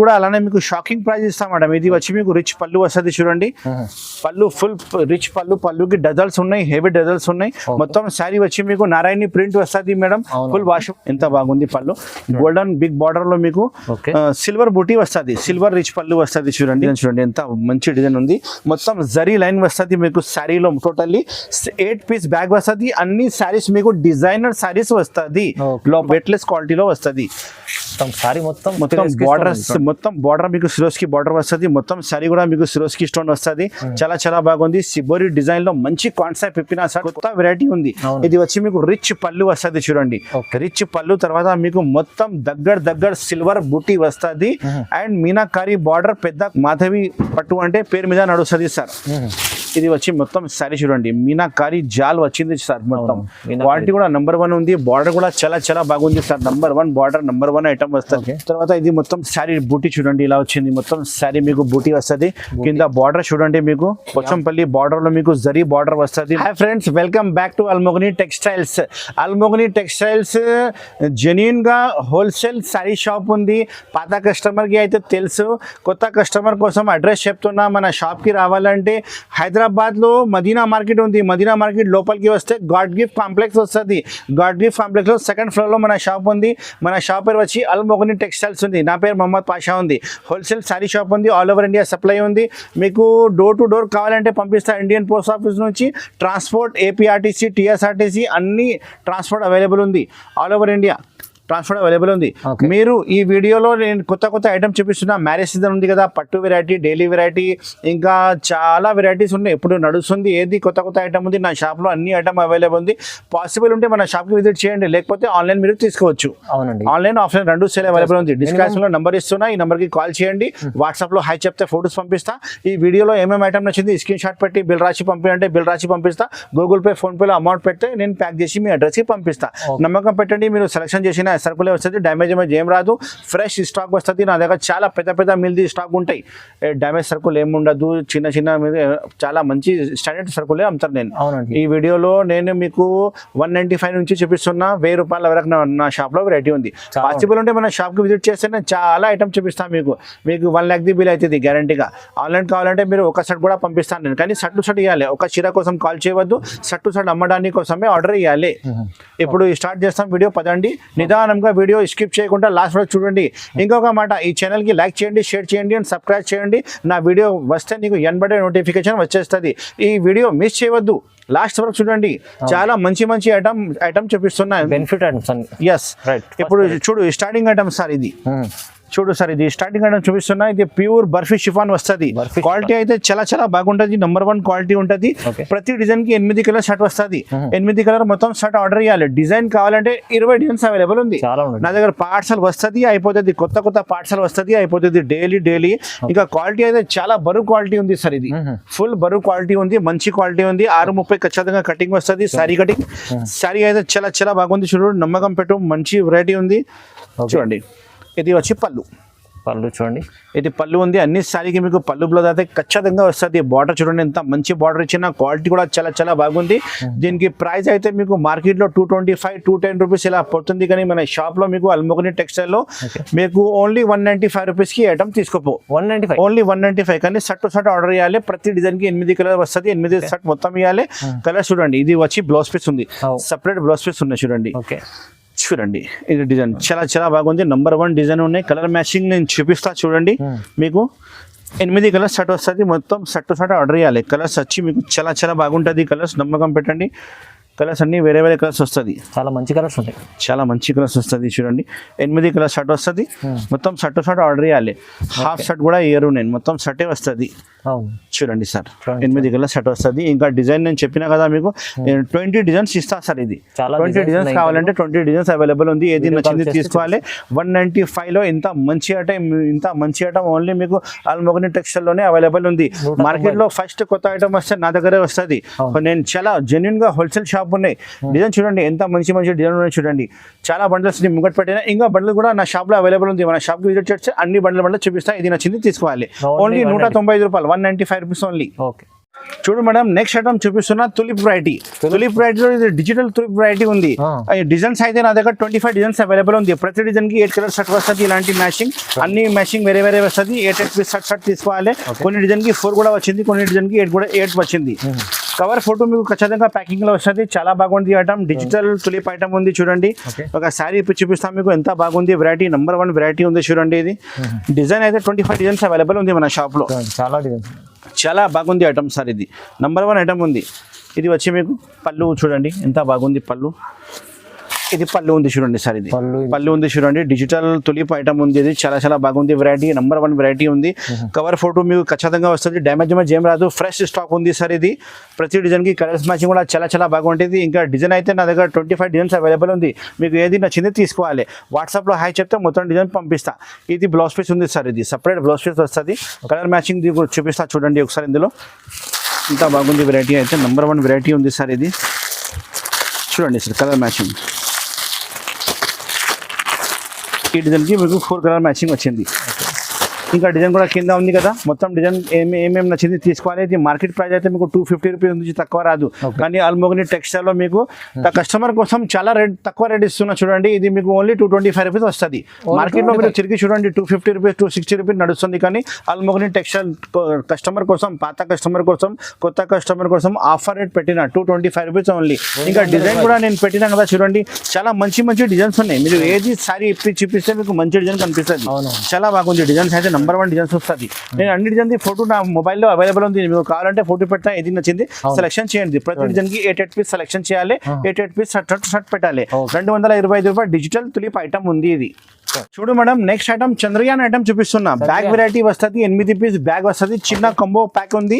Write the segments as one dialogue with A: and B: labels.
A: కూడా అలానే మీకు షాకింగ్ ప్రైస్ ఇస్తాం మేడం. ఇది వచ్చి మీకు రిచ్ పళ్ళు వస్తుంది చూడండి, పళ్ళు ఫుల్ రిచ్ పళ్ళు, పళ్ళుకి డజల్స్ ఉన్నాయి, హెవీ డజల్స్ ఉన్నాయి. మొత్తం శారీ వచ్చి మీకు నారాయణి ప్రింట్ వస్తుంది మేడం, ఫుల్ వాష్. ఎంత బాగుంది పళ్ళు, గోల్డెన్ బిగ్ బార్డర్ లో మీకు సిల్వర్ బూటీ వస్తుంది, సిల్వర్ రిచ్ పళ్ళు వస్తుంది చూడండి. చూడండి ఎంత మంచి డిజైన్ ఉంది, మొత్తం జరీ లైన్ వస్తుంది మీకు శారీలో. టోటల్లీ 8 పీస్ బ్యాగ్ వస్తుంది. అన్ని శారీస్ మీకు డిజైనర్ శారీస్ వస్తుంది, వెయిట్లెస్ క్వాలిటీలో వస్తుంది.
B: సారీ మొత్తం
A: మొత్తం బార్డర్ మీకు సిరోస్కి బార్డర్ వస్తుంది. మొత్తం సారీ కూడా మీకు సిరోస్కి స్టోన్ వస్తుంది. చాలా చాలా బాగుంది. సిబోరి డిజైన్ లో మంచి కాన్సెప్ట్ చెప్పిన సార్, కొత్త వెరైటీ ఉంది. ఇది వచ్చి మీకు రిచ్ పళ్ళు వస్తుంది చూడండి, రిచ్ పళ్ళు. తర్వాత మీకు మొత్తం దగ్గర సిల్వర్ బూటీ వస్తుంది అండ్ మీనాకారి బార్డర్, పెద్ద మాధవి పట్టు అంటే పేరు మీద నడుస్తుంది సార్. ఇది వచ్చి మొత్తం సారీ చూడండి, మీనాకారి జాల్ వచ్చింది సార్. మొత్తం క్వాలిటీ కూడా నంబర్ 1 ఉంది. బార్డర్ కూడా చాలా చాలా బాగుంది sir. Number 1 border, number 1 item వస్తుంది. తర్వాత ఇది మొత్తం శారీ బూటీ చూడండి ఇలా వచ్చింది. మొత్తం శారీ మీకు బూటీ వస్తుంది. కింద బార్డర్ చూడండి, మీకు పోచంపల్లి బార్డర్ లో మీకు జరీ బార్డర్ వస్తుంది. Hi friends, welcome back to Almogani textiles. Almogani textiles genuine గా హోల్సేల్ శారీ షాప్ ఉంది. పాత కస్టమర్ కి అయితే తెలుసు, కొత్త కస్టమర్ కోసం అడ్రస్ చెప్తున్నా. మన షాప్ కి రావాలంటే హైదరాబాద్ లో మదీనా మార్కెట్ ఉంది. మదీనా మార్కెట్ లోపలికి వస్తే గాడ్ గిఫ్ట్ కాంప్లెక్స్ వస్తుంది. గాడ్ గిఫ్ట్ కాంప్లెక్స్ లో 2nd ఫ్లోర్ లో మన షాప్ ఉంది. మన షాప్ పేరు వచ్చి అల్మోగని టెక్స్టైల్స్ ఉంది. నా పేరు మొహమ్మద్ పాషా ఉంది. హోల్సేల్ శారీ షాప్ ఉంది. ఆల్ ఓవర్ ఇండియా సప్లై ఉంది. మీకు డోర్ టు డోర్ కావాలంటే పంపిస్తా. ఇండియన్ పోస్ట్ ఆఫీస్ నుంచి ట్రాన్స్పోర్ట్, ఏపీఆర్టీసీ, టీఎస్ఆర్టీసీ అన్ని ట్రాన్స్పోర్ట్ అవైలబుల్ ఉంది. All over India transport available ఉంది. మీరు ఈ వీడియోలో నేను కొత్త ఐటమ్ చూపిస్తున్నా. మ్యారేజ్ సీజన్ ఉంది కదా, పట్టు వెరైటీ, డైలీ వెరైటీ, ఇంకా చాలా వెరైటీస్ ఉన్నాయి. ఇప్పుడు నడుస్తుంది ఏది కొత్త ఐటమ్ ఉంది. నా షాప్లో అన్ని ఐటమ్ అవైలబుల్ ఉంది. పాసిబుల్ ఉంటే మన షాప్కి విజిట్ చేయండి, లేకపోతే ఆన్లైన్ మీరు తీసుకోవచ్చు. ఆన్లైన్ ఆఫ్లైన్ రెండు సేల్ అవైలబుల్ ఉంది. డిస్క్రిప్షన్లో నెంబర్ ఇస్తున్నా, ఈ నెంబర్కి కాల్ చేయండి. వాట్సాప్లో హై చెప్తే ఫోటోస్ పంపిస్తా. ఈ వీడియోలో ఏమేమి ఐటమ్ నచ్చింది స్క్రీన్ షాట్ పెట్టి బిల్ రాసి పంపించంటే బిల్ రాసి పంపిస్తా. గూగుల్ పే, ఫోన్పేలో అమౌంట్ పెడితే నేను ప్యాక్ చేసి మీ అడ్రస్కి పంపిస్తా. నమ్మకం పెట్టండి, మీరు సెలెక్షన్ చేసిన సరుకులే వస్తుంది. డ్యామేజ్ ఏం రాదు, ఫ్రెష్ స్టాక్ వస్తుంది. నా దగ్గర చాలా పెద్ద మిల్ది స్టాక్ ఉంటాయి. డ్యామేజ్ సరుకులు ఏముండదు. చిన్న చాలా మంచి స్టాండర్డ్ సరుకులే అమ్ముతాను నేను. ఈ వీడియోలో నేను మీకు 195 నుంచి చూపిస్తున్నా. 1000 రూపాయల వరకు నా షాప్ లో వెరైటీ ఉంది. పాసిబుల్ ఉంటే మన షాప్ కి విజిట్ చేస్తే నేను చాలా ఐటమ్ చూపిస్తాను. మీకు 1 lakh ది బిల్ అవుతుంది గ్యారంటీగా. ఆన్లైన్ కావాలంటే మీరు ఒక సెట్ కూడా పంపిస్తాను నేను. కానీ సెట్ ఇవ్వాలి. ఒక చీర కోసం కాల్ చేయవద్దు, సెట్ అమ్మడానికి కోసమే ఆర్డర్ ఇవ్వాలి. ఇప్పుడు స్టార్ట్ చేస్తాం వీడియో. పదండి, నిదానంగా వీడియో స్కిప్ చేయకుండా లాస్ట్ వరకు చూడండి. ఇంకొక మాట, ఈ ఛానల్ కి లైక్ చేయండి, షేర్ చేయండి అండ్ సబ్స్క్రైబ్ చేయండి. నా వీడియో వస్తే నీకు ఎన్బడే నోటిఫికేషన్ వచ్చేస్తుంది. ఈ వీడియో మిస్ చేయవద్దు, లాస్ట్ వరకు చూడండి. చాలా మంచి ఐటమ్ చూపిస్తున్నా,
B: బెనిఫిట్ ఐటమ్స్.
A: ఎస్, ఇప్పుడు చూడు స్టార్టింగ్ ఐటమ్ సార్. ఇది చూడు సార్, ఇది స్టార్టింగ్ ఐటమ్ చూపిస్తున్నా. ఇది ప్యూర్ బర్ఫీ షిఫాన్ వస్తుంది. క్వాలిటీ అయితే చాలా బాగుంటుంది. నంబర్ 1 క్వాలిటీ ఉంటుంది. ప్రతి డిజైన్ కి 8 కలర్ షర్ట్ వస్తుంది. 8 కలర్ మొత్తం షర్ట్ ఆర్డర్ చేయాలి. డిజైన్ కావాలంటే 20 డిజైన్స్ అవైలబుల్ ఉంది. నా దగ్గర పార్సల్ వస్తుంది, అయిపోతుంది. కొత్త పార్సల్ వస్తుంది, అయిపోతుంది. డైలీ ఇంకా క్వాలిటీ అయితే చాలా బరువు క్వాలిటీ ఉంది సార్. ఇది ఫుల్ బరువు క్వాలిటీ ఉంది, మంచి క్వాలిటీ ఉంది. 6:30 ఖచ్చితంగా కటింగ్ వస్తుంది. శారీ కటింగ్. శారీ అయితే చాలా బాగుంది. చూడు, నమ్మకం పెట్టు, మంచి వెరైటీ ఉంది. చూడండి, ఇది వచ్చి పళ్ళు
B: చూడండి.
A: ఇది పళ్ళు ఉంది. అన్ని శారీకి మీకు పళ్ళు బ్లౌజ్ అయితే ఖచ్చితంగా వస్తుంది. బార్డర్ చూడండి, ఎంత మంచి బార్డర్ ఇచ్చిన. క్వాలిటీ కూడా చాలా బాగుంది. దీనికి ప్రైస్ అయితే మీకు మార్కెట్లో 225, 210 రూపీస్ ఇలా పడుతుంది. కానీ మన షాప్ లో మీకు అల్మోగని టెక్స్టైల్ లో మీకు ఓన్లీ 195 రూపీస్ కి ఐటమ్ తీసుకోపో. 195, ఓన్లీ 195. కానీ షర్ట్ ఆర్డర్ చేయాలి. ప్రతి డిజైన్ కి 8 కలర్ వస్తుంది. 8 షర్ట్ మొత్తం ఇవ్వాలి. కలర్ చూడండి, ఇది వచ్చి బ్లౌజ్ పీస్ ఉంది, సెపరేట్ బ్లౌజ్ పీస్ ఉన్నాయి. చూడండి, ఇది డిజైన్ చాలా బాగుంది. నంబర్ 1 డిజైన్ ఉన్నాయి. కలర్ మ్యాచింగ్ నేను చూపిస్తా చూడండి. మీకు 8 కలర్స్ షర్ట్ వస్తుంది. మొత్తం షర్ట్ ఆర్డర్ చేయాలి. కలర్స్ వచ్చి మీకు చాలా బాగుంటుంది. కలర్స్ నమ్మకం పెట్టండి. కలర్స్ అన్ని వేరే కలర్స్ వస్తుంది.
B: చాలా మంచి కలర్స్ ఉంటాయి.
A: చాలా మంచి కలర్స్ వస్తుంది. చూడండి, 8 కలర్ షర్ట్ వస్తుంది. మొత్తం షర్ట్ ఆర్డర్ చేయాలి. హాఫ్ షర్ట్ కూడా ఇయర్ నేను మొత్తం షర్టే వస్తుంది. చూడండి సార్, 8 కలర్ షర్ట్ వస్తుంది. ఇంకా డిజైన్ నేను చెప్పినా కదా మీకు 20 డిజైన్స్ ఇస్తా సార్. ఇది 20 డిజైన్స్ కావాలంటే 20 డిజైన్స్ అవైలబుల్ ఉంది. ఏది నచ్చింది తీసుకోవాలి. 195 లో ఇంత మంచి ఐటమ్ ఓన్లీ మీకు అల్మోగని టెక్స్టైల్ లోనే అవైలబుల్ ఉంది. మార్కెట్ లో ఫస్ట్ కొత్త ఐటమ్ వస్తే నా దగ్గరే వస్తుంది. నేను చాలా జెన్యూన్ గా హోల్సేల్ షాప్ ఉన్నాయి. డిజైన్ చూడండి, ఎంత మంచి డిజైన్ ఉన్నాయి. చూడండి, చాలా బండిల్స్ ముంగట్ పెట్టినా. ఇంకా బండ్లు కూడా నా షాప్ లో అవైలబుల్ ఉంది. మన షాప్ కి విజిట్ చేస్తే అన్ని బండ్లు చూపిస్తా. ఇది నచ్చింది తీసుకోవాలి. ఓన్లీ 195 రూపాయలు, 195 రూపీస్ ఓన్లీ. చూడు మేడం నెక్స్ట్ ఐటమ్ చూపిస్తున్నా తులిప్ వెరైటీ. తులిప్ వెరైటీలో ఇది డిజిటల్ తులిప్ వెరైటీ ఉంది. డిజైన్స్ అయితే నా దగ్గర 25 డిజైన్స్ అవైలబుల్ ఉంది. ప్రతి డిజైన్ కి 8 కలర్ షర్ట్ వస్తుంది. ఇలాంటి మ్యాచింగ్ అన్ని మ్యాచింగ్ వేరే వేరే వస్తుంది. 8 పీస్ షర్ట్ తీసుకోవాలి. కొన్ని డిజైన్ కి 4 కూడా వచ్చింది, కొన్ని డిజైన్ కి 8 వచ్చింది. కవర్ ఫోటో మీకు ఖచ్చితంగా ప్యాకింగ్ లో వస్తుంది. చాలా బాగుంది ఐటమ్. డిజిటల్ తులిప్ ఐటమ్ ఉంది చూడండి. ఒక శారీ ఇప్పి చూపిస్తాం మీకు ఎంత బాగుంది. వెరైటీ నెంబర్ 1 వెరైటీ ఉంది చూడండి. ఇది డిజైన్ అయితే 25 డిజైన్స్ అవైలబుల్ ఉంది మన షాప్ లో.
B: చాలా డిజైన్స్,
A: చాలా బాగుంది ఐటమ్ సార్. ఇది నెంబర్ 1 ఐటమ్ ఉంది. ఇది వచ్చి మీకు పళ్ళు చూడండి ఎంత బాగుంది. పళ్ళు ఇది పళ్ళు ఉంది చూడండి సార్. ఇది పళ్ళు ఉంది చూడండి. డిజిటల్ తులిప్ ఐటమ్ ఉంది. ఇది చాలా చాలా బాగుంది. వెరైటీ నెంబర్ 1 వెరైటీ ఉంది. కవర్ ఫోటో మీకు ఖచ్చితంగా వస్తుంది. డ్యామేజ్ ఏం రాదు. ఫ్రెష్ స్టాక్ ఉంది సార్. ఇది ప్రతి డిజైన్ కి కలర్స్ మ్యాచింగ్ కూడా చాలా చాలా బాగుంటుంది. ఇంకా డిజైన్ అయితే నా దగ్గర 25 డిజైన్స్ అవైలబుల్ ఉంది. మీకు ఏది నచ్చింది తీసుకోవాలి. వాట్సాప్ లో హాయ్ చెప్తే మొత్తం డిజైన్ పంపిస్తా. ఇది బ్లౌజ్ పీస్ ఉంది సార్. ఇది సపరేట్ బ్లౌజ్ పీస్ వస్తుంది. కలర్ మ్యాచింగ్ చూపిస్తా చూడండి ఒకసారి. ఇందులో ఇంత బాగుంది వెరైటీ అయితే నెంబర్ 1 వెరైటీ ఉంది సార్. ఇది చూడండి సార్ కలర్ మ్యాచింగ్. ఈ డిజైన్కి మీకు 4 కలర్ మ్యాచింగ్ వచ్చింది. ఇంకా డిజైన్ కూడా కింద ఉంది కదా. మొత్తం డిజైన్ ఏమేమి నచ్చింది తీసుకోవాలి. ఇది మార్కెట్ ప్రైస్ అయితే మీకు 250 రూపీస్ నుంచి తక్కువ రాదు. కానీ అల్మోగని టెక్స్టైల్ లో మీకు కస్టమర్ కోసం చాలా తక్కువ రేట్ ఇస్తున్నా చూడండి. ఇది మీకు ఓన్లీ 225 రూపీస్ వస్తుంది. మార్కెట్ లో మీరు తిరిగి చూడండి 250 రూపీస్ 260 రూపీస్ నడుస్తుంది. కానీ అల్మోగని టెక్స్టైల్ కస్టమర్ కోసం, పాత కస్టమర్ కోసం, కొత్త కస్టమర్ కోసం ఆఫర్ రేట్ పెట్టిన 225 రూపీస్ ఓన్లీ. ఇంకా డిజైన్ కూడా నేను పెట్టినా కదా చూడండి. చాలా మంచి మంచి డిజైన్స్ ఉన్నాయి. మీరు ఏది సారీ ఇప్పి చూపిస్తే మీకు మంచి డిజైన్ కనిపిస్తుంది. చాలా బాగుంది. డిజైన్స్ అయితే నెంబర్ 1 డిజైన్స్ వస్తుంది. నేను అన్ని డిజైన్ ఫోటో నా మొబైల్లో అవైలబుల్ ఉంది. మీకు కావాలంటే ఫోటో పెడతా. ఏది నచ్చింది సెలెక్షన్ చేయండి. ప్రతి డిజైన్ కి 8 పీస్ సెలెక్షన్ చేయాలి. 8 పీస్ షర్ట్ పెట్టాలి. 225 రూపాయలు డిజిటల్ తులిప్ ఐటమ్ ఉంది. ఇది చూడు madam next item Chandrayaan item చూపిస్తున్నా. బ్యాగ్ వెరైటీ వస్తుంది. 8 పీస్ బ్యాగ్ వస్తుంది. చిన్న కంబో ప్యాక్ ఉంది.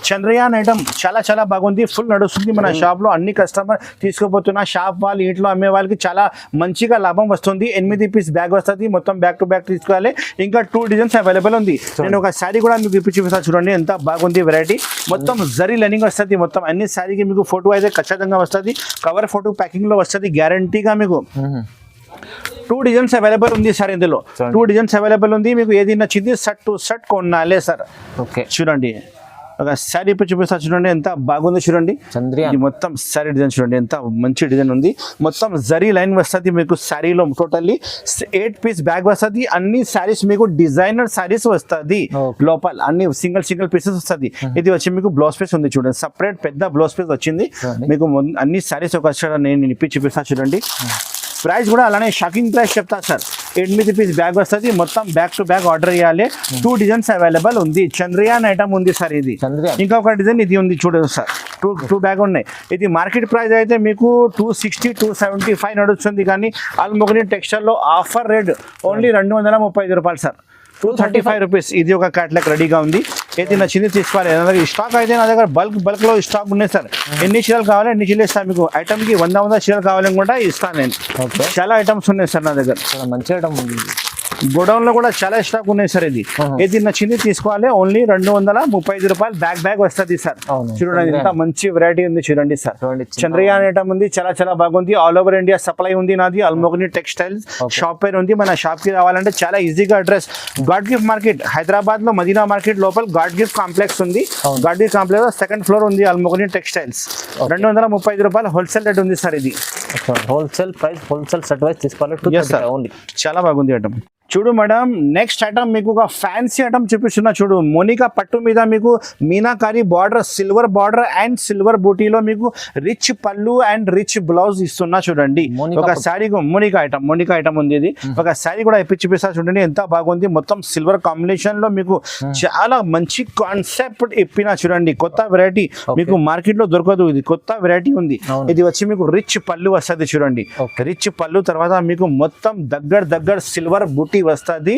A: చంద్రయాన్ ఐటమ్ చాలా చాలా బాగుంది. ఫుల్ నడుస్తుంది మన షాప్ లో. అన్ని కస్టమర్ తీసుకోబోతున్నా. షాప్ వాళ్ళు ఇంట్లో అమ్మే వాళ్ళకి చాలా మంచిగా లాభం వస్తుంది. 8 పీస్ బ్యాగ్ వస్తుంది. మొత్తం బ్యాక్ టు బ్యాక్ తీసుకోవాలి. ఇంకా 2 డిజైన్స్ అవైలబుల్ ఉంది. నేను ఒక శారీ కూడా మీకు ఇప్పి చూపిస్తాను చూడండి ఎంత బాగుంది వెరైటీ. మొత్తం జరీ లైనింగ్ వస్తుంది. మొత్తం అన్ని శారీకి మీకు ఫోటో అయితే ఖచ్చితంగా వస్తుంది. కవర్ ఫోటో ప్యాకింగ్ లో వస్తుంది గ్యారంటీగా. మీకు 2 డిజైన్స్ అవైలబుల్ ఉంది సార్. ఇందులో 2 డిజైన్స్ అవైలబుల్ ఉంది. మీకు ఏది నచ్చింది షర్ట్ టు షర్ట్ కొనాలే సార్. ఓకే చూడండి ఒక శారీ ఇప్పుడు చూపిస్తా చూడండి ఎంత బాగుంది చూడండి. ఇది మొత్తం శారీ డిజైన్ చూడండి ఎంత మంచి డిజైన్ ఉంది. మొత్తం జరీ లైన్ వస్తుంది మీకు శారీలో. టోటల్లీ 8 పీస్ బ్యాగ్ వస్తుంది. అన్ని శారీస్ మీకు డిజైనర్ శారీస్ వస్తుంది. లోపల అన్ని సింగిల్ పీసెస్ వస్తుంది. ఇది వచ్చి మీకు బ్లౌజ్ పీస్ ఉంది చూడండి. సపరేట్ పెద్ద బ్లౌజ్ పీస్ వచ్చింది మీకు. అన్ని శారీస్ ఒక నేను ఇప్పి చూపిస్తా చూడండి. ప్రైస్ కూడా అలానే షాకింగ్ ప్రైస్ చెప్తా సార్. 8 పీస్ బ్యాగ్ వస్తుంది. మొత్తం బ్యాక్ టు బ్యాగ్ ఆర్డర్ చేయాలి. 2 డిజైన్స్ అవైలబుల్ ఉంది. చంద్రయాన్ ఐటమ్ ఉంది సార్. ఇది ఇంకొక డిజైన్ ఇది ఉంది చూడండి సార్. 2 బ్యాగ్ ఉన్నాయి. ఇది మార్కెట్ ప్రైస్ అయితే మీకు 260 275 నడుస్తుంది. కానీ అల్మోగని టెక్స్టైల్ లో ఆఫర్ రేట్ ఓన్లీ 235 రూపాయలు సార్. 235 రూపీస్. ఇది ఒక క్యాట్లాగ్ రెడీగా ఉంది. ఏది నచ్చింది తీసుకోవాలి. నా దగ్గర స్టాక్ అయితే నా దగ్గర బల్క్ లో స్టాక్ ఉన్నాయి సార్. ఎన్ని చీరలు కావాలి ఎన్ని చీరలు ఇస్తాను మీకు. ఐటమ్ కి 100 చీరలు కావాలనుకుంటా ఇస్తాను నేను. చాలా ఐటమ్స్ ఉన్నాయి సార్ నా దగ్గర.
B: మంచి ఐటమ్ ఉంది.
A: గోడౌన్ లో కూడా చాలా స్టాక్ ఉన్నాయి సార్. ఇది ఏది నచ్చింది తీసుకోవాలి. ఓన్లీ 235 రూపాయలు బ్యాగ్ వస్తుంది సార్. చూడండి ఎంత మంచి వెరైటీ ఉంది చూడండి సార్. చంద్రయాన్ ఐటమ్ ఉంది. చాలా చాలా బాగుంది. ఆల్ ఓవర్ ఇండియా సప్లై ఉంది నాది. అల్మోగని టెక్స్టైల్స్ షాప్ పేరు ఉంది. మన షాప్ కి రావాలంటే చాలా ఈజీగా address God gift market Hyderabad లో మదీనా మార్కెట్ లోపల గాడ్ గిఫ్ట్ కాంప్లెక్స్ ఉంది. God gift complex 2nd floor ఉంది అల్మోగని టెక్స్టైల్స్. 235 రూపాయలు హోల్సేల్ రేట్ ఉంది సార్. ఇది
B: wholesale price. Wholesale set wise తీసుకోవాలి.
A: చాలా బాగుంది ఐటమ్. చూడు మేడం నెక్స్ట్ ఐటమ్ మీకు ఒక ఫ్యాన్సీ ఐటమ్ చూపిస్తున్నా చూడు. మోనికా పట్టు మీద మీకు meenakari border, silver border and silver బూటీలో మీకు రిచ్ పళ్ళు అండ్ రిచ్ బ్లౌజ్ ఇస్తున్నా చూడండి. ఒక శారీ మోనికా ఐటమ్ ఉంది. ఇది ఒక శారీ కూడా ఇప్పి చూపిస్తా చూడండి ఎంత బాగుంది. మొత్తం సిల్వర్ కాంబినేషన్ లో మీకు చాలా మంచి కాన్సెప్ట్ ఇప్పినా చూడండి. కొత్త వెరైటీ మీకు మార్కెట్ లో దొరకదు. ఇది కొత్త వెరైటీ ఉంది. ఇది వచ్చి మీకు రిచ్ పళ్ళు వస్తుంది చూడండి. రిచ్ పళ్ళు తర్వాత మీకు మొత్తం దగ్గర సిల్వర్ బూటీ వస్తుంది.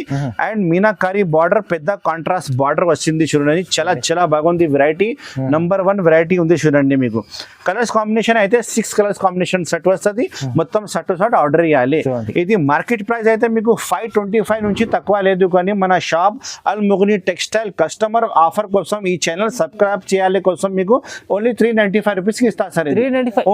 A: అండ్ మీనాకారి బార్డర్ పెద్ద కాంట్రాస్ట్ బార్డర్ వచ్చింది చూడండి. చాలా బాగుంది వెరైటీ. నెంబర్ 1 వెరైటీ ఉంది చూడండి. మీకు కలర్స్ కాంబినేషన్ అయితే 6 కలర్స్ కాంబినేషన్ సెట్ వస్తుంది. మొత్తం సెట్ ఆర్డర్ చేయాలి. ఇది మార్కెట్ ప్రైస్ అయితే మీకు 525 నుంచి తక్కువ లేదు. కానీ మన షాప్ అల్మోగని టెక్స్టైల్ కస్టమర్ ఆఫర్ కోసం ఈ ఛానల్ సబ్స్క్రైబ్ చేయాలి కోసం మీకు ఓన్లీ 395 రూపీస్ కి ఇస్తా sir.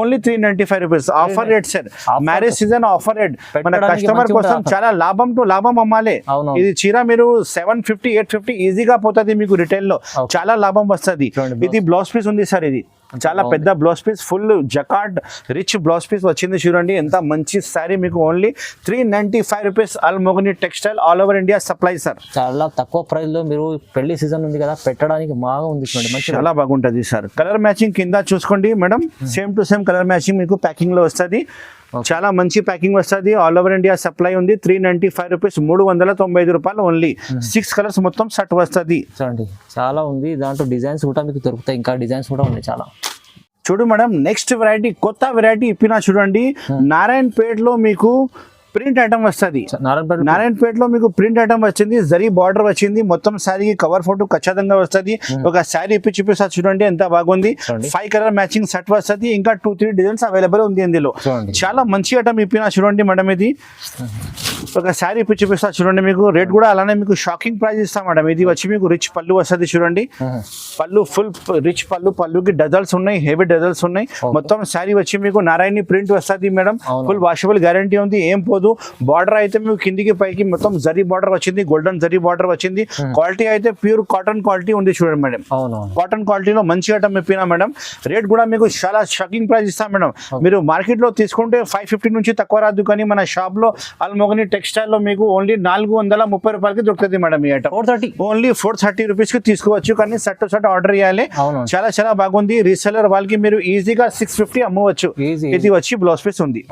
A: Only 395 rupees offer rate sir. Marriage season offer rate. మన కస్టమర్ కోసం చాలా లాభం లాభం అమ్మాలి.
B: అవును.
A: ఇది చీర మీరు 750 850 ఈజీగా పోతుంది మీకు రిటైల్ లో, చాలా లాభం వస్తుంది. ఇది బ్లౌజ్ పీస్ ఉంది సార్, ఇది చాలా పెద్ద blouse piece, full jacquard rich blouse piece వచ్చింది చూడండి. ఎంత మంచి శారీ మీకు only 395 rupees. Almogani textile all over India supply sir.
B: చాలా తక్కువ ప్రైస్ లో మీరు పెళ్లి సీజన్ ఉంది కదా, పెట్టడానికి బాగా ఉంది చూడండి, మంచి
A: చాలా బాగుంటది సార్. కలర్ మ్యాచింగ్ కింద చూసుకోండి madam, same to same colour matching మీకు ప్యాకింగ్ లో వస్తుంది. చాలా మంచి ప్యాకింగ్ వస్తుంది. ఆల్ ఓవర్ ఇండియా సప్లై ఉంది. 395 రూపీస్, 395 రూపాయలు ఓన్లీ. 6 కలర్స్ మొత్తం సెట్ వస్తుంది.
B: చూడండి చాలా ఉంది, దాంట్లో డిజైన్స్ కూడా మీకు దొరుకుతాయి, ఇంకా డిజైన్స్ కూడా ఉన్నాయి చాలా.
A: చూడు మేడం, నెక్స్ట్ వెరైటీ కొత్త వెరైటీ ఇప్పినా చూడండి. నారాయణపేట్ లో మీకు ప్రింట్ ఐటమ్ వస్తుంది. నారాయణపేట లో మీకు ప్రింట్ ఐటమ్ వచ్చింది, జరీ బార్డర్ వచ్చింది, మొత్తం శారీకి కవర్ ఫోటో ఖచ్చితంగా వస్తుంది. ఒక శారీ ఇప్పి చూపిస్తా చూడండి, ఎంత బాగుంది. 5 కలర్ మ్యాచింగ్ సెట్ వస్తుంది. ఇంకా 2-3 డిజైన్స్ అవైలబుల్ ఉంది ఇందులో. చాలా మంచి ఐటమ్ ఇప్పినా చూడండి మేడం. ఇది ఒక శారీ ఇప్పి చూపిస్తా చూడండి. మీకు రేట్ కూడా అలానే మీకు షాకింగ్ ప్రైస్ ఇస్తాం మేడం. ఇది వచ్చి మీకు రిచ్ పళ్ళు వస్తుంది చూడండి. పళ్ళు ఫుల్ రిచ్ పళ్ళు, పళ్ళుకి డజల్స్ ఉన్నాయి, హెవీ డజల్స్ ఉన్నాయి. మొత్తం శారీ వచ్చి మీకు నారాయణి ప్రింట్ వస్తుంది మేడం. ఫుల్ వాషబుల్ గ్యారంటీ ఉంది, ఏం పోదు. బార్డర్ అయితే మీకు కిందికి పైకి మొత్తం జరీ బార్డర్ వచ్చింది, గోల్డెన్ జరీ బార్డర్ వచ్చింది. క్వాలిటీ అయితే ప్యూర్ కాటన్ క్వాలిటీ ఉంది చూడండి మేడం. కాటన్ క్వాలిటీలో మంచి ఐటమ్ ఇప్పినా మేడం. రేట్ కూడా మీకు చాలా షాకింగ్ ప్రైస్ ఇస్తాం మేడం. మీరు మార్కెట్ లో తీసుకుంటే 550 నుంచి తక్కువ రాదు, కానీ మన షాప్ లో అల్మోగని టెక్స్టైల్ లో మీకు ఓన్లీ 430 రూపాయలకి దొరుకుతుంది మేడం. ఈ ఐటమ్
B: 430
A: ఓన్లీ 430 రూపీస్ కి తీసుకోవచ్చు, కానీ సెట్ టు సెట్ ఆర్డర్ చేయాలి. చాలా చాలా బాగుంది. రీసెలర్ వాళ్ళకి మీరు ఈజీగా 650 అమ్మవచ్చు. ఇది వచ్చి బ్లౌజ్ పీస్ ఉంది,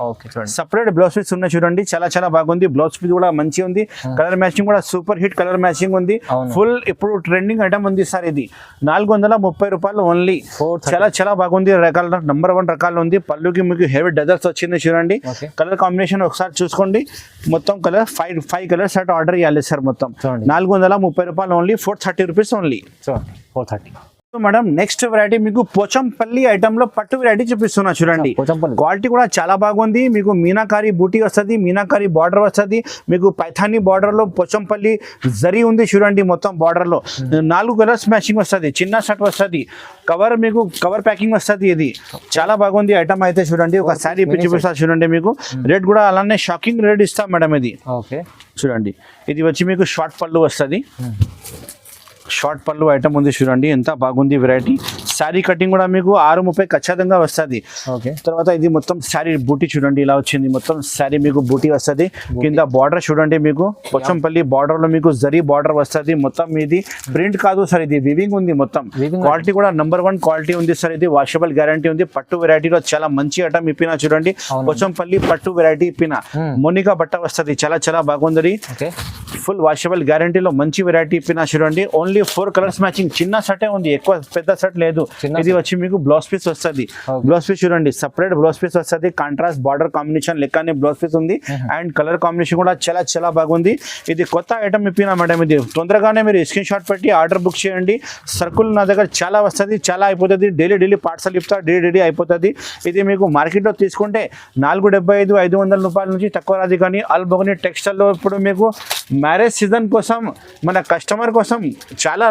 A: సపరేట్ బ్లౌజ్ పీస్ ఉన్నాయి చూడండి. చాలా చాలా బాగుంది. బ్లౌజ్ పీస్ కూడా మంచి ఉంది. కలర్ మ్యాచింగ్ కూడా సూపర్ హిట్ కలర్ మ్యాచింగ్ ఉంది. ఫుల్ ఇప్పుడు ట్రెండింగ్ ఐటమ్ ఉంది సార్. ఇది 430 రూపాయలు ఓన్లీ. చాలా చాలా బాగుంది. రకాల నంబర్ 1 రకాలు ఉంది. పళ్ళుకి మీకు హెవీ డజల్స్ వచ్చింది చూడండి. కలర్ కాంబినేషన్ ఒకసారి చూసుకోండి. మొత్తం కలర్ 5 కలర్స్ అట్ ఆర్డర్ చేయాలి సార్. మొత్తం 430 రూపాయలు only. 430 rupees only. 430 madam. Next variety మీకు పోచంపల్లి ఐటమ్ లో పట్టు వెరైటీ చూపిస్తున్నా చూడండి. క్వాలిటీ కూడా చాలా బాగుంది. మీకు మీనాకారి బూటీ వస్తుంది, మీనాకారి బార్డర్ వస్తుంది. మీకు పైథానీ బార్డర్ లో పోచంపల్లి జరీ ఉంది చూడండి. మొత్తం బార్డర్ లో 4 కలర్స్ మ్యాచింగ్ వస్తుంది. చిన్న షర్ట్ వస్తుంది. కవర్ మీకు కవర్ ప్యాకింగ్ వస్తుంది. ఇది చాలా బాగుంది ఐటమ్ అయితే చూడండి. ఒక శారీ చూపిస్తా చూడండి. మీకు రేట్ కూడా అలానే షాకింగ్ రేట్ ఇస్తాం మేడం. ఇది చూడండి. ఇది వచ్చి మీకు షార్ట్ పళ్ళు వస్తుంది. షార్ట్ పళ్ళు ఐటమ్ ఉంది చూడండి, ఎంత బాగుంది వెరైటీ. శారీ కటింగ్ కూడా మీకు 630 ఖచ్చితంగా వస్తుంది. తర్వాత ఇది మొత్తం శారీ బూటీ చూడండి ఇలా వచ్చింది. మొత్తం శారీ మీకు బూటీ వస్తుంది. కింద బార్డర్ చూడండి. మీకు పోచంపల్లి బార్డర్ లో మీకు జరీ బార్డర్ వస్తుంది. మొత్తం ఇది ప్రింట్ కాదు సార్, ఇది వివింగ్ ఉంది. మొత్తం క్వాలిటీ కూడా నంబర్ 1 క్వాలిటీ ఉంది సార్. ఇది వాషబుల్ గ్యారంటీ ఉంది. పట్టు వెరైటీలో చాలా మంచి ఐటమ్ ఇప్పినా చూడండి. పోచంపల్లి పట్టు వెరైటీ ఇప్పిన మోనికా బట్ట వస్తుంది. చాలా చాలా బాగుంది. ఫుల్ వాషబుల్ గ్యారంటీలో మంచి వెరైటీ ఇప్పినా చూడండి. Only 4 colours matching. చిన్న షర్టే ఉంది, ఎక్కువ పెద్ద షర్ట్ లేదు. ఇది వచ్చి మీకు బ్లౌజ్ పీస్ వస్తుంది. బ్లౌజ్ పీస్ చూడండి, సపరేట్ బ్లౌజ్ పీస్ వస్తుంది. కాంట్రాస్ట్ బార్డర్ కాంబినేషన్ లెక్కనే బ్లౌజ్ పీస్ ఉంది. అండ్ కలర్ కాంబినేషన్ కూడా చాలా చాలా బాగుంది. ఇది కొత్త ఐటమ్ ఇప్పినా మేడం. ఇది తొందరగానే మీరు స్క్రీన్ షాట్ పెట్టి ఆర్డర్ బుక్ చేయండి. సర్కుల్ నా దగ్గర చాలా వస్తుంది, చాలా అయిపోతుంది. డైలీ పార్సల్ ఇస్తా, డైలీ అయిపోతుంది. ఇది మీకు మార్కెట్లో తీసుకుంటే 475 500 రూపాయల నుంచి తక్కువ రాదు. కానీ అల్మోగని టెక్స్టైల్లో ఇప్పుడు మీకు మ్యారేజ్ సీజన్ కోసం మన కస్టమర్ కోసం చాలా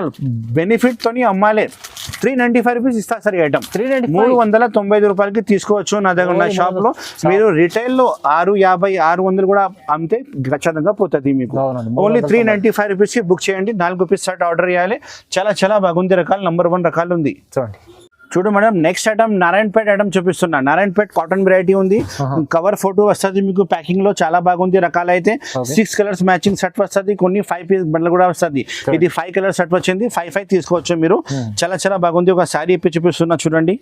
A: బెనిఫిట్ తోని అమ్మాలి. 395 రూపీస్ ఇస్తా సార్. ఐటమ్ 395 రూపాయలకి తీసుకోవచ్చు నా దగ్గర ఉన్న షాప్ లో. మీరు రిటైల్ లో 650 600 కూడా అమ్మితే ఖచ్చితంగా పోతుంది మీకు. ఓన్లీ 395 రూపీస్ కి బుక్ చేయండి. 4 పీస్ షర్ట్ ఆర్డర్ చేయాలి. చాలా చాలా బాగుంది. రకాలు నంబర్ 1 రకాలు ఉంది చూడండి. చూడు madam, next item Narayanpet item చూపిస్తున్నా. నారాయణపేట కాటన్ వెరైటీ ఉంది. కవర్ ఫోటో వస్తుంది మీకు ప్యాకింగ్ లో. చాలా బాగుంది. రకాలు అయితే 6 కలర్స్ మ్యాచింగ్ సెట్ వస్తుంది. కొన్ని 5 పీస్ బండ్లు కూడా వస్తుంది. ఇది 5 కలర్ సెట్ వచ్చింది. 5 తీసుకోవచ్చు మీరు. చాలా చాలా బాగుంది. ఒక శారీ ఇప్పి చూపిస్తున్నా చూడండి.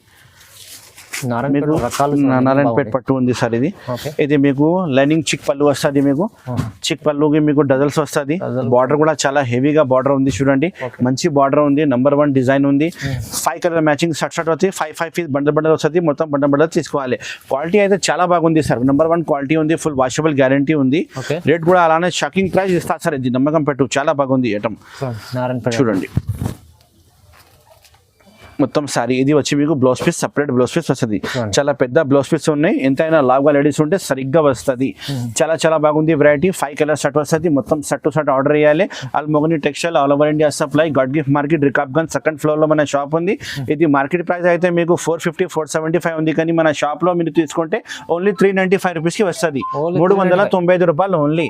A: నారాయణపేట పట్టు ఉంది సార్. ఇది మీకు లైనింగ్ చిక్ పళ్ళు వస్తుంది. మీకు చిక్ పళ్ళుకి మీకు డజల్స్ వస్తుంది. బార్డర్ కూడా చాలా హెవీగా బార్డర్ ఉంది చూడండి. మంచి బార్డర్ ఉంది. నంబర్ 1 డిజైన్ ఉంది. 5 కలర్ మ్యాచింగ్ షర్ట్ వస్తుంది. 5 పీస్ బండల్ వస్తుంది. మొత్తం బండల్ తీసుకోవాలి. క్వాలిటీ అయితే చాలా బాగుంది సార్. నంబర్ 1 క్వాలిటీ ఉంది. ఫుల్ వాషబుల్ గ్యారంటీ ఉంది. రేట్ కూడా అలానే షాకింగ్ ప్రైస్ ఇస్తా సార్. ఇది నమ్మకం పెట్టు. చాలా బాగుంది ఐటమ్ చూడండి. మొత్తం సారీ ఇది వచ్చి మీకు blouse piece separate blouse piece వస్తుంది. చాలా పెద్ద బ్లౌజ్ పీస్ ఉన్నాయి. ఎంతైనా లావుగా లేడీస్ ఉంటే సరిగ్గా వస్తుంది. చాలా చాలా బాగుంది వెరైటీ. 5 కలర్ షర్ట్ వస్తుంది. మొత్తం షర్ట్ టు షర్ట్ ఆర్డర్ చేయాలి. Almogani textile all over India supply god gift market Rikabganj second floor లో మన షాప్ ఉంది. ఇది మార్కెట్ ప్రైస్ అయితే మీకు 450 475 ఉంది. కానీ మన షాప్ లో మీరు తీసుకుంటే ఓన్లీ 395 రూపీస్ కి వస్తుంది. 395 రూపాయలు ఓన్లీ.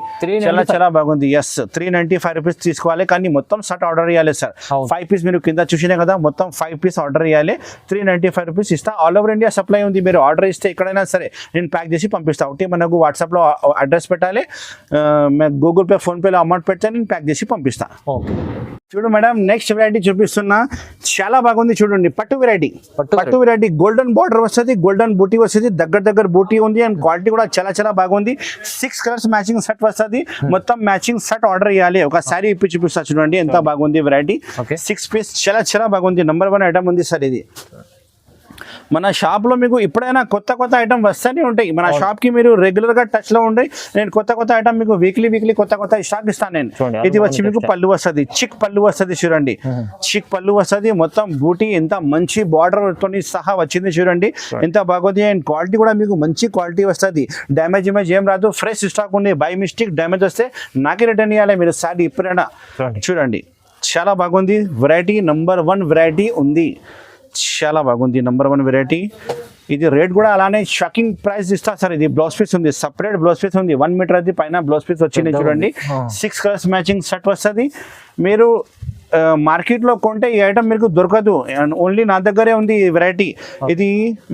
A: చాలా చాలా బాగుంది. ఎస్ 395 రూపీస్ తీసుకోవాలి. కానీ మొత్తం షర్ట్ ఆర్డర్ చేయాలి సార్. 5 పీస్ మీరు కింద చూసినా కదా, మొత్తం 5 పీస్ ఆర్డర్ చేయాలి. 395 రూపీస్ ఇస్తా. ఆల్ ఓవర్ ఇండియా సప్లై ఉంది. మీరు ఆర్డర్ ఇస్తే ఎక్కడైనా సరే నేను ప్యాక్ చేసి పంపిస్తా. ఒకటి మనకు వాట్సాప్ లో అడ్రస్ పెట్టాలి. గూగుల్ పే ఫోన్ పేలో అమౌంట్ పెడితే నేను ప్యాక్ చేసి పంపిస్తా. చూడు మేడం, నెక్స్ట్ వెరైటీ చూపిస్తున్నా. చాలా బాగుంది చూడండి. పట్టు వెరైటీ. పట్టు వెరైటీ గోల్డెన్ బార్డర్ వస్తుంది, గోల్డెన్ బూటీ వస్తుంది. దగ్గర బూటీ ఉంది అండ్ క్వాలిటీ కూడా చాలా చాలా బాగుంది. 6 కలర్స్ మ్యాచింగ్ సెట్ వస్తుంది. మొత్తం మ్యాచింగ్ సెట్ ఆర్డర్ చేయాలి. ఒక సారీ ఇప్పి చూపిస్తా చూడండి ఎంత బాగుంది వెరైటీ. 6 పీస్ చాలా చాలా బాగుంది. నంబర్ 1 ఐటమ్ ఉంది సార్ ఇది. మన షాప్లో మీకు ఎప్పుడైనా కొత్త ఐటమ్ వస్తూనే ఉంటాయి. మన షాప్కి మీరు రెగ్యులర్గా టచ్లో ఉండి నేను కొత్త ఐటమ్ మీకు వీక్లీ కొత్త స్టాక్ ఇస్తాను నేను. ఇది వచ్చి మీకు పళ్ళు వస్తుంది. చిక్ పళ్ళు వస్తుంది చూడండి. చిక్ పళ్ళు వస్తుంది. మొత్తం బూటీ ఎంత మంచి బార్డర్ తోని సహా వచ్చింది చూడండి ఎంత బాగుంది. అండ్ క్వాలిటీ కూడా మీకు మంచి క్వాలిటీ వస్తుంది. డ్యామేజ్ ఏం రాదు. ఫ్రెష్ స్టాక్ ఉంది. బై మిస్టేక్ డ్యామేజ్ వస్తే నాకే రిటర్న్ ఇవ్వాలి మీరు సారీ ఎప్పుడైనా. చూడండి చాలా బాగుంది వెరైటీ. నంబర్ 1 వెరైటీ ఉంది. చాలా బాగుంది నంబర్ 1 వెరైటీ. ఇది రేట్ కూడా అలానే షాకింగ్ ప్రైస్ ఇస్తా సార్. ఇది బ్లౌజ్ పీస్ ఉంది. సపరేట్ బ్లౌజ్ పీస్ ఉంది. 1 మీటర్ అది పైన బ్లౌజ్ పీస్ వచ్చింది చూడండి. 6 కలర్స్ మ్యాచింగ్ షర్ట్ వస్తుంది. మీరు మార్కెట్లో కొంటే ఈ ఐటమ్ మీకు దొరకదు. ఓన్లీ నా దగ్గరే ఉంది ఈ వెరైటీ. ఇది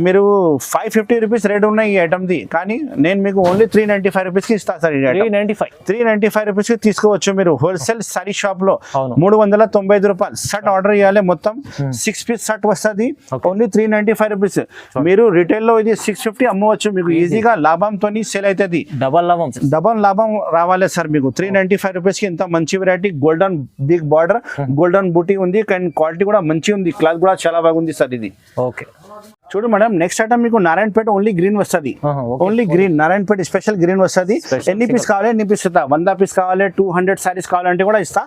A: మీరు 550 రూపీస్ రేట్ ఉన్నాయి ఈ ఐటమ్ది. కానీ నేను మీకు ఓన్లీ 395 రూపీస్కి ఇస్తాను సార్. 395 రూపీస్కి తీసుకోవచ్చు మీరు హోల్సేల్ సారీ షాప్లో. 395 రూపాయలు షర్ట్ ఆర్డర్ చేయాలి. మొత్తం 6 పీస్ షర్ట్ వస్తుంది. Only 395 rupees. మీరు రిటైల్లో ఇది 650 అమ్మవచ్చు. మీకు ఈజీగా లాభంతో సేల్ అవుతుంది. డబల్ లాభం రావాలి సార్ మీకు. 395 రూపీస్కి ఇంత మంచి variety. Golden big border, golden బూటీ ఉంది. కానీ క్వాలిటీ కూడా మంచి ఉంది. క్లాత్ కూడా చాలా బాగుంది సార్ ఇది. ఓకే చూడు మేడం, నెక్స్ట్ ఐటమ్ మీకు నారాయణపేట ఓన్లీ గ్రీన్ వస్తుంది. Only green Narayanpet special green వస్తుంది. ఎన్ని పీస్ కావాలి ఎన్ని పీస్ ఇస్తా. 100 పీస్ కావాలి, 200 సారీస్ కావాలంటే కూడా ఇస్తా.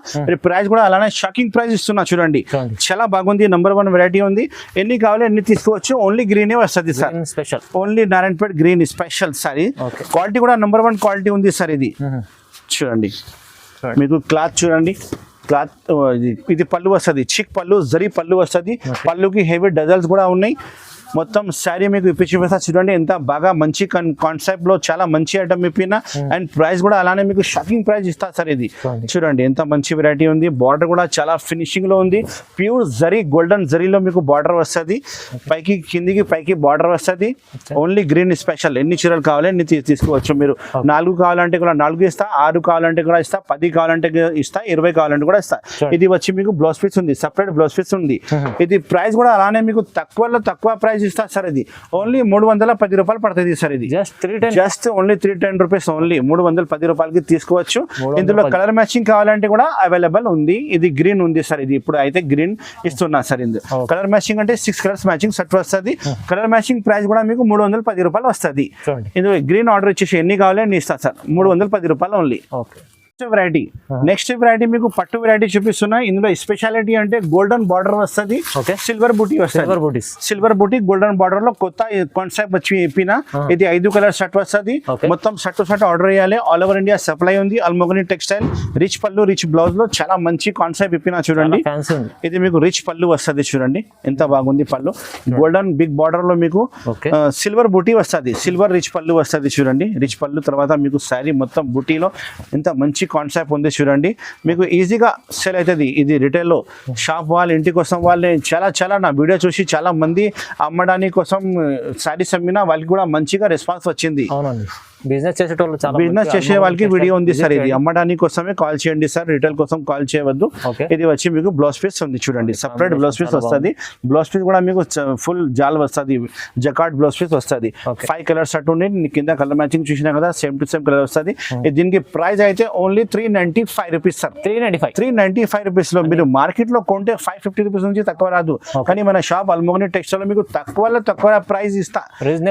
A: ప్రైస్ కూడా అలానే షాకింగ్ ప్రైస్ ఇస్తున్నా చూడండి. చాలా బాగుంది. నంబర్ 1 వెరైటీ ఉంది. ఎన్ని కావాలి ఎన్ని తీసుకోవచ్చు. ఓన్లీ గ్రీనే వస్తుంది sir. Special only Narayanpet green special sorry. Quality కూడా నంబర్ 1 క్వాలిటీ ఉంది సార్ ఇది. చూడండి మీకు క్లాత్ చూడండి. క్లాత్ ఇది పళ్ళు వస్తుంది. చిక్ పళ్ళు, జరీ పళ్ళు వస్తుంది. పళ్ళుకి హెవీ డజల్స్ కూడా ఉన్నాయి. మొత్తం శారీ మీకు ఇప్పించి చూడండి ఎంత బాగా మంచి కాన్సెప్ట్ లో చాలా మంచి ఐటమ్ ఇప్పిన. అండ్ ప్రైస్ కూడా అలానే మీకు షాకింగ్ ప్రైస్ ఇస్తా సార్ ఇది. చూడండి ఎంత మంచి వెరైటీ ఉంది. బార్డర్ కూడా చాలా ఫినిషింగ్ లో ఉంది. ప్యూర్ జరీ గోల్డెన్ జరీలో మీకు బార్డర్ వస్తుంది. పైకి కిందికి పైకి బార్డర్ వస్తుంది. Only green special. ఎన్ని చీరలు కావాలి ఎన్ని తీసుకోవచ్చు మీరు. 4 కావాలంటే కూడా 4 ఇస్తా. 6 కావాలంటే కూడా ఇస్తా. 10 కావాలంటే ఇస్తా. 20 కావాలంటే కూడా ఇస్తా. ఇది వచ్చి మీకు బ్లౌజ్ పీస్ ఉంది. సపరేట్ బ్లౌజ్ పీస్ ఉంది. ఇది ప్రైస్ కూడా అలానే మీకు తక్కువ ప్రైస్ ఇస్తా సార్. ఇది ఓన్లీ 310 రూపాయలు పడుతుంది సార్. ఇది జస్ట్ ఓన్లీ 310 రూపీస్. ఓన్లీ 310 రూపాయలకి తీసుకోవచ్చు. ఇందులో కలర్ మ్యాచింగ్ కావాలంటే కూడా అవైలబుల్ ఉంది. ఇది గ్రీన్ ఉంది సార్. ఇది ఇప్పుడు అయితే గ్రీన్ ఇస్తున్నా సార్. ఇందులో కలర్ మ్యాచింగ్ అంటే 6 కలర్స్ మ్యాచింగ్ సెట్ వస్తుంది. కలర్ మ్యాచింగ్ ప్రైస్ కూడా మీకు 310 రూపాయలు వస్తుంది. ఇందులో గ్రీన్ ఆర్డర్ ఇచ్చేసి ఎన్ని కావాలి అని ఇస్తా సార్. 310 రూపాయలు ఓన్లీ. వెరైటీ నెక్స్ట్ వెరైటీ మీకు పట్టు వెరైటీ చూపిస్తున్నా. ఇందులో స్పెషాలిటీ అంటే గోల్డెన్ బార్డర్ వస్తుంది. సిల్వర్ బూటీ వస్తుంది. సిల్వర్ బూటీ గోల్డెన్ బార్డర్ లో కొత్త కాన్సెప్ట్ వచ్చి చెప్పిన. ఇది 5 కలర్ షర్ట్ వస్తుంది. మొత్తం షర్ట్ ఆర్డర్ చేయాలి. ఆల్ ఓవర్ ఇండియా సప్లై ఉంది. అల్మోగని టెక్స్టైల్ రిచ్ పళ్ళు రిచ్ బ్లౌజ్ లో చాలా మంచి కాన్సెప్ట్ ఇప్పిన చూడండి. ఇది మీకు రిచ్ పళ్ళు వస్తుంది చూడండి ఎంత బాగుంది పళ్ళు. గోల్డెన్ బిగ్ బార్డర్ లో మీకు సిల్వర్ బూటీ వస్తుంది. సిల్వర్ రిచ్ పళ్ళు వస్తుంది చూడండి. రిచ్ పళ్ళు తర్వాత మీకు శారీ మొత్తం బూటీలో ఎంత మంచి కాన్సెప్ట్ ఉంది చూడండి. మీకు ఈజీగా సేల్ అవుతుంది. ఇది రిటైల్లో షాప్ వాళ్ళు ఇంటి కోసం వాళ్ళని చాలా నా వీడియో చూసి చాలా మంది అమ్మడానికి కోసం శారీస్ అమ్మినా వాళ్ళకి కూడా మంచిగా రెస్పాన్స్ వచ్చింది.
B: బిజినెస్
A: చేసే వాళ్ళకి వీడియో ఉంది సార్. ఇది అమ్మడానికి కోసమే కాల్ చేయండి సార్. రిటైల్ కోసం కాల్ చేయవద్దు. ఇది వచ్చి మీకు బ్లౌజ్ పీస్ ఉంది చూడండి. సపరేట్ బ్లౌజ్ పీస్ వస్తుంది. బ్లౌజ్ పీస్ కూడా మీకు ఫుల్ జాల్ వస్తుంది. జకాట్ బ్లౌజ్ పీస్ వస్తుంది. 5 కలర్ షర్ట్ ఉండి కింద కలర్ మ్యాచింగ్ చూసినా కదా సేమ్ టు సేమ్ కలర్ వస్తుంది. దీనికి ప్రైస్ అయితే ఓన్లీ 395 రూపీస్ సార్. 395 రూపీస్ లో మీరు మార్కెట్ లో కొంటే 550 రూపీస్ నుంచి తక్కువ రాదు. కానీ మన షాప్ అల్మోగని టెక్స్టైల్ లో మీకు తక్కువ ప్రైస్ ఇస్తా.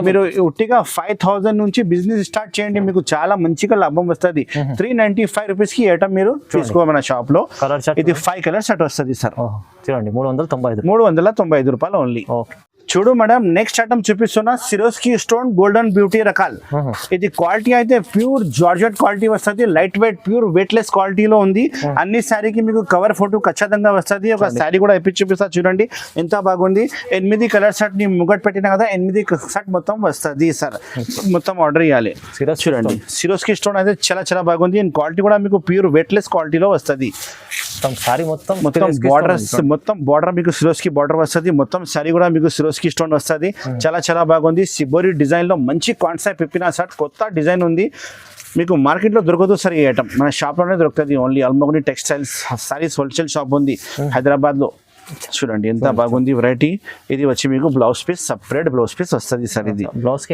A: మీరు ఉట్టిగా 5000 నుంచి బిజినెస్ స్టార్ట్ చేయండి, మీకు చాలా మంచిగా లాభం వస్తుంది. 395 రూపీస్ కి ఐటమ్ మీరు తీసుకో మన షాప్ లో.
B: కలర్ షర్ట్
A: ఇది 5 కలర్ షర్ట్ వస్తుంది సార్.
B: చూడండి 395.
A: 395 రూపాయలు ఓన్లీ.
B: ఓకే.
A: చూడు మేడం, నెక్స్ట్ ఐటమ్ చూపిస్తున్నా సిరోస్కి స్టోన్ గోల్డెన్ బ్యూటీ రకాల్. ఇది క్వాలిటీ అయితే ప్యూర్ జార్జెట్ క్వాలిటీ వస్తుంది, లైట్ వెయిట్ ప్యూర్ వెయిట్లెస్ క్వాలిటీలో ఉంది. అన్ని శారీకి మీకు కవర్ ఫోటో ఖచ్చితంగా వస్తుంది. ఒక శారీ కూడా ఇప్పి చూపిస్తా చూడండి ఎంత బాగుంది. 8 కలర్ షర్ట్ ని ముగట్ పెట్టినా కదా, 8 షర్ట్ మొత్తం వస్తుంది సార్. మొత్తం ఆర్డర్ ఇవ్వాలి. చూడండి సిరోస్కి స్టోన్ అయితే చాలా చాలా బాగుంది. క్వాలిటీ కూడా మీకు ప్యూర్ వెయిట్లెస్ క్వాలిటీలో వస్తుంది.
B: సారీ మొత్తం
A: బార్డర్ మీకు సిరోస్కి బార్డర్ వస్తుంది. మొత్తం శారీ కూడా మీకు సిరోస్కి స్టోన్ వస్తుంది. చాలా చాలా బాగుంది. సిబోరి డిజైన్ లో మంచి కాన్సెప్ట్ ఇప్పిన షర్ట్, కొత్త డిజైన్ ఉంది. మీకు మార్కెట్ లో దొరకదు సార్ ఈ ఐటమ్, మన షాప్ లోనే దొరుకుతుంది. Only Almogani textiles sarees wholesale shop ఉంది హైదరాబాద్ లో. చూడండి ఎంత బాగుంది వెరైటీ. ఇది వచ్చి మీకు blouse piece separate blouse piece వస్తుంది సార్. ఇది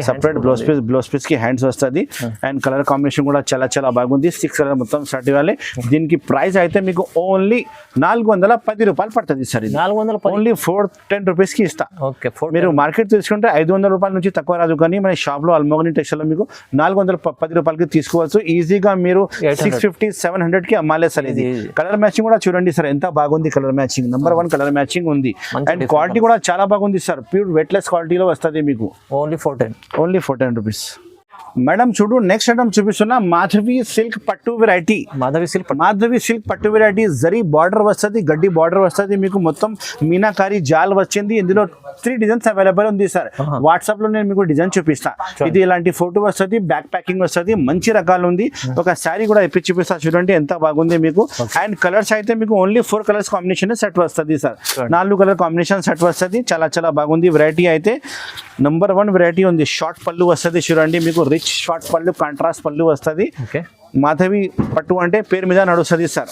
A: సపరేట్ బ్లౌజ్ పీస్ కి హ్యాండ్స్ వస్తుంది. అండ్ కలర్ కాంబినేషన్ కూడా చాలా చాలా బాగుంది. 6 కలర్ మొత్తం షర్ట్ ఇవ్వాలి. దీనికి ప్రైస్ అయితే మీకు ఓన్లీ 410 రూపాయలు పడుతుంది సార్. ఇది
B: 410
A: ఓన్లీ 410 రూపీస్ కి ఇస్తా. మీరు మార్కెట్ తీసుకుంటే 500 రూపాయల నుంచి తక్కువ రాదు, కానీ మన షాప్ లో అల్మోగని టెక్స్టైల్ లో మీకు 410 రూపాయలకి తీసుకోవచ్చు. ఈజీగా మీరు 650-700 కి అమ్మాలే సార్. ఇది కలర్ మ్యాచింగ్ కూడా చూడండి సార్ ఎంత బాగుంది. Colour matching number 1 colour matching ఉంది. అండ్ క్వాలిటీ కూడా చాలా బాగుంది సార్, ప్యూర్ వెయిట్లెస్ క్వాలిటీలో వస్తుంది మీకు.
B: Only 410
A: rupees. మేడం చూడు, నెక్స్ట్ ఐటమ్ చూపిస్తున్నా మాధవి సిల్క్ పట్టు వెరైటీ. మాధవి సిల్క్ పట్టు వెరైటీ జరీ బార్డర్ వస్తుంది, గడ్డి బార్డర్ వస్తుంది. మీకు మొత్తం మీనాకారి జాల్ వచ్చింది. ఇందులో 3 డిజైన్స్ అవైలబుల్ ఉంది సార్. వాట్సాప్ లో నేను మీకు డిజైన్ చూపిస్తా. ఇది ఇలాంటి ఫోటో వస్తుంది, బ్యాక్ ప్యాకింగ్ వస్తుంది, మంచి రకాలు ఉంది. ఒక శారీ కూడా ఇప్పి చూపిస్తా చూడండి ఎంత బాగుంది మీకు. అండ్ కలర్స్ అయితే మీకు ఓన్లీ 4 కలర్స్ కాంబినేషన్ సెట్ వస్తుంది సార్. 4 కలర్ కాంబినేషన్ సెట్ వస్తుంది. చాలా చాలా బాగుంది వెరైటీ అయితే. నెంబర్ 1 వెరైటీ ఉంది. షార్ట్ పళ్ళు వస్తుంది చూడండి మీకు, రిచ్ షార్ట్ పళ్ళు, కాంట్రాస్ట్ పళ్ళు వస్తుంది. మాధవి పట్టు అంటే పేరు మీద నడుస్తుంది సార్.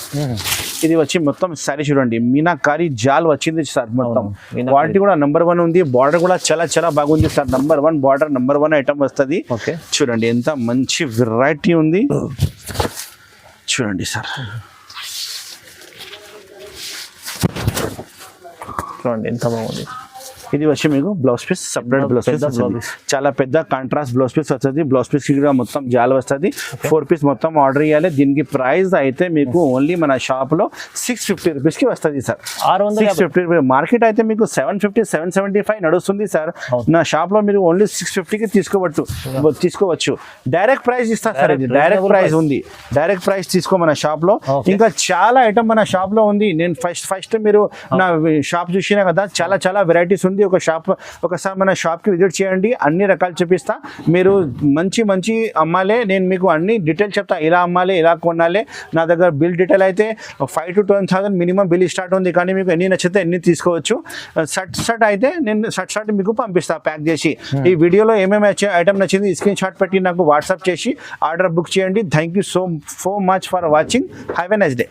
A: ఇది వచ్చి మొత్తం శారీ చూడండి మీనాకారి జాల్ వచ్చింది సార్. మొత్తం క్వాలిటీ కూడా నెంబర్ 1 ఉంది. బార్డర్ కూడా చాలా చాలా బాగుంది sir. Number 1 border, number 1 item వస్తుంది. చూడండి ఎంత మంచి వెరైటీ ఉంది చూడండి సార్.
B: చూడండి ఎంత బాగుంది.
A: ఇది వచ్చి మీకు blouse piece separate blouse piece, చాలా పెద్ద కాంట్రాస్ట్ బ్లౌజ్ పీస్ వస్తుంది. బ్లౌజ్ పీస్ కూడా మొత్తం జాల్ వస్తుంది. 4 పీస్ మొత్తం ఆర్డర్ ఇవ్వాలి. దీనికి ప్రైస్ అయితే మీకు ఓన్లీ మన షాప్ లో 650 రూపీస్ కి వస్తుంది సార్. 650 రూపీస్. మార్కెట్ అయితే మీకు 750-775 నడుస్తుంది సార్. నా షాప్ లో మీరు ఓన్లీ 650 కి తీసుకోవచ్చు. డైరెక్ట్ ప్రైస్ ఇస్తా సార్. ఇది డైరెక్ట్ ప్రైస్ ఉంది. డైరెక్ట్ ప్రైస్ తీసుకో మన షాప్ లో. ఇంకా చాలా ఐటమ్ మన షాప్ లో ఉంది. నేను ఫస్ట్ మీరు నా షాప్ చూసినా కదా, చాలా చాలా వెరైటీస్ ఉంది. ఒకసారి మన షాప్ కి విజిట్ చేయండి, అన్ని రకాలు చూపిస్తా. మీరు మంచి అమ్మాలే. నేను మీకు అన్ని డీటెయిల్ చెప్తా, ఇలా అమ్మాలి, ఇలా కొనాలి. నా దగ్గర బిల్ డీటెయిల్ అయితే 5,000 to 10,000 మినిమం బిల్ స్టార్ట్ ఉంది, కానీ మీకు ఎన్ని నచ్చితే ఎన్ని తీసుకోవచ్చు. షర్ట్ అయితే నేను షర్ట్ మీకు పంపిస్తా ప్యాక్ చేసి. ఈ వీడియోలో ఏమేమి ఐటమ్ నచ్చింది స్క్రీన్ షాట్ పెట్టి నాకు వాట్సాప్ చేసి ఆర్డర్ బుక్ చేయండి. Thank you so much for watching. Have a nice day.